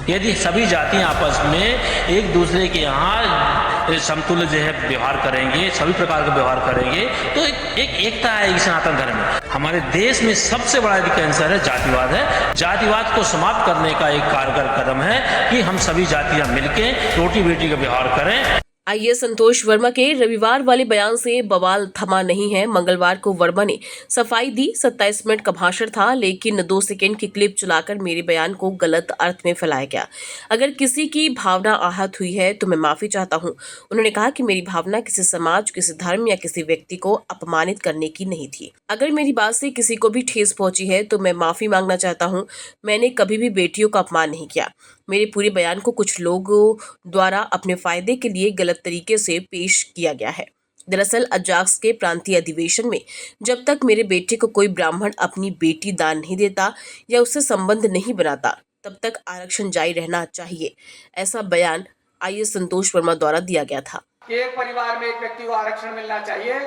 यदि सभी जातियां आपस में एक दूसरे के यहाँ समतुल्य जो है व्यवहार करेंगे, सभी प्रकार का व्यवहार करेंगे, तो एक एकता आएगी सनातन धर्म में। हमारे देश में सबसे बड़ा यदि कैंसर है जातिवाद है। जातिवाद को समाप्त करने का एक कारगर कदम है कि हम सभी जातियां मिलके रोटी बेटी का व्यवहार करें। आईएएस संतोष वर्मा के रविवार वाले बयान से बवाल थमा नहीं है। मंगलवार को वर्मा ने सफाई दी। 27 मिनट का भाषण था, लेकिन 2 सेकंड की क्लिप चलाकर मेरे बयान को गलत अर्थ में फैलाया गया। अगर किसी की भावना आहत हुई है तो मैं माफी चाहता हूं। उन्होंने कहा कि मेरी भावना किसी समाज, किसी धर्म या किसी व्यक्ति को अपमानित करने की नहीं थी। अगर मेरी बात से किसी को भी ठेस पहुंची है तो मैं माफी मांगना चाहता हूं। मैंने कभी भी बेटियों का अपमान नहीं किया। मेरे पूरे बयान को कुछ लोगों द्वारा अपने फायदे के लिए गलत तरीके से पेश किया गया है। दरअसल अजाक्स के प्रांतीय अधिवेशन में जब तक मेरे बेटे को कोई ब्राह्मण अपनी बेटी दान नहीं देता या उससे संबंध नहीं बनाता, तब तक आरक्षण जारी रहना चाहिए। ऐसा बयान आईएएस संतोष वर्मा द्वारा दिया गया था। एक परिवार में एक व्यक्ति को आरक्षण मिलना चाहिए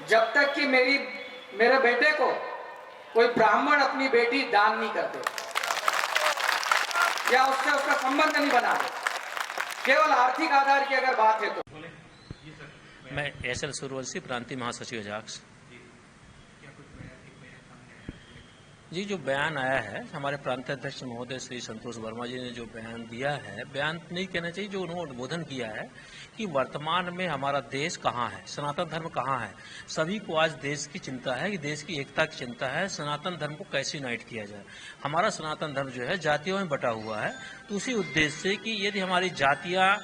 जब तक कि मेरे बेटे को कोई ब्राह्मण अपनी बेटी दान नहीं करते या उससे उसका संबंध नहीं बना दे। केवल आर्थिक आधार की अगर बात है तो। मैं एसएल सूर्यवंशी, प्रांतीय महासचिव अजाक्स जी। जो बयान आया है, हमारे प्रांतीय अध्यक्ष महोदय श्री संतोष वर्मा जी ने जो बयान दिया है, बयान नहीं कहना चाहिए, जो उन्होंने उद्बोधन किया है कि वर्तमान में हमारा देश कहाँ है, सनातन धर्म कहाँ है। सभी को आज देश की चिंता है, कि देश की एकता की चिंता है, सनातन धर्म को कैसे यूनाइट किया जाए। हमारा सनातन धर्म जो है जातियों में बटा हुआ है, तो उसी उद्देश्य से कि यदि हमारी जातियाँ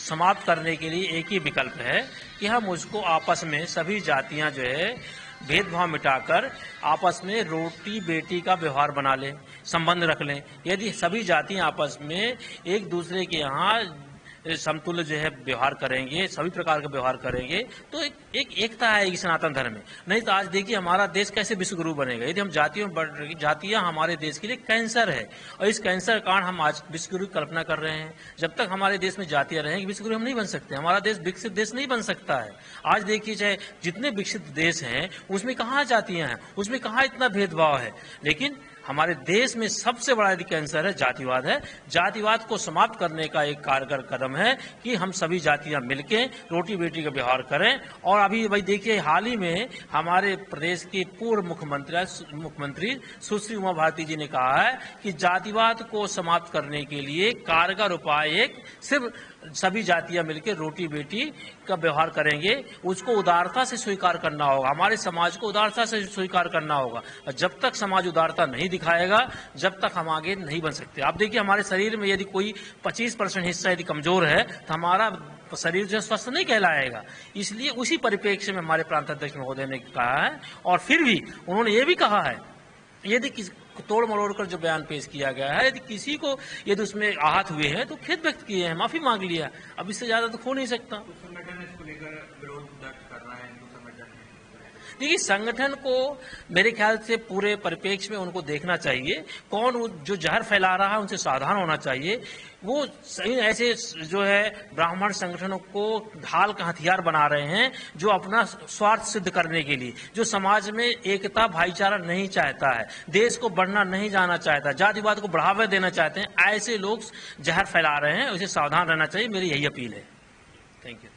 समाप्त करने के लिए एक ही विकल्प है कि हम उसको आपस में सभी जातियाँ जो है भेदभाव मिटाकर आपस में रोटी बेटी का व्यवहार बना लें, संबंध रख लें। यदि सभी जातियां आपस में एक दूसरे के यहाँ समतुल्य जो है व्यवहार करेंगे, सभी प्रकार का व्यवहार करेंगे, तो एक एकता आएगी सनातन धर्म में। नहीं तो आज देखिए हमारा देश कैसे विश्वगुरु बनेगा। यदि हम जातियों में बढ़ रही, जातियां हमारे देश के लिए कैंसर है, और इस कैंसर के कारण हम आज विश्वगुरु की कल्पना कर रहे हैं। जब तक हमारे देश में जातियां रहेंगी, विश्वगुरु हम नहीं बन सकते। हमारा देश विकसित देश नहीं बन सकता है। आज देखिए चाहे जितने विकसित देश हैं उसमें कहाँ जातियां हैं, उसमें कहाँ इतना भेदभाव है। लेकिन हमारे देश में सबसे बड़ा यदि कैंसर है जातिवाद है। जातिवाद को समाप्त करने का एक कारगर कदम है कि हम सभी जातियां मिलके रोटी बेटी का व्यवहार करें। और अभी भाई देखिए हाल ही में हमारे प्रदेश के पूर्व मुख्यमंत्री सुश्री उमा भारती जी ने कहा है कि जातिवाद को समाप्त करने के लिए कारगर उपाय एक सिर्फ सभी जातियां मिलकर रोटी बेटी का व्यवहार करेंगे। उसको उदारता से स्वीकार करना होगा, हमारे समाज को उदारता से स्वीकार करना होगा। और जब तक समाज उदारता नहीं दिखाएगा, जब तक हम आगे नहीं बन सकते। आप देखिए हमारे शरीर में यदि कोई 25% हिस्सा यदि कमजोर है तो हमारा शरीर जो स्वस्थ नहीं कहलाएगा। इसलिए उसी परिप्रेक्ष्य में हमारे प्रांत अध्यक्ष महोदय ने कहा है। और फिर भी उन्होंने ये भी कहा है, यदि तोड़ मरोड़ कर जो बयान पेश किया गया है, यदि किसी को यदि उसमें आहत हुए हैं तो खेद व्यक्त किए हैं, माफी मांग लिया। अब इससे ज्यादा तो हो नहीं सकता। संगठन इसको लेकर विरोध दर्ज कर रहा है, देखिए संगठन को मेरे ख्याल से पूरे परिप्रेक्ष्य में उनको देखना चाहिए। कौन जो जहर फैला रहा है उनसे सावधान होना चाहिए। वो सही ऐसे जो है ब्राह्मण संगठनों को ढाल का हथियार बना रहे हैं, जो अपना स्वार्थ सिद्ध करने के लिए, जो समाज में एकता भाईचारा नहीं चाहता है, देश को बढ़ना नहीं जाना चाहता, जातिवाद को बढ़ावा देना चाहते हैं, ऐसे लोग जहर फैला रहे हैं। उसे सावधान रहना चाहिए, मेरी यही अपील है। Thank you.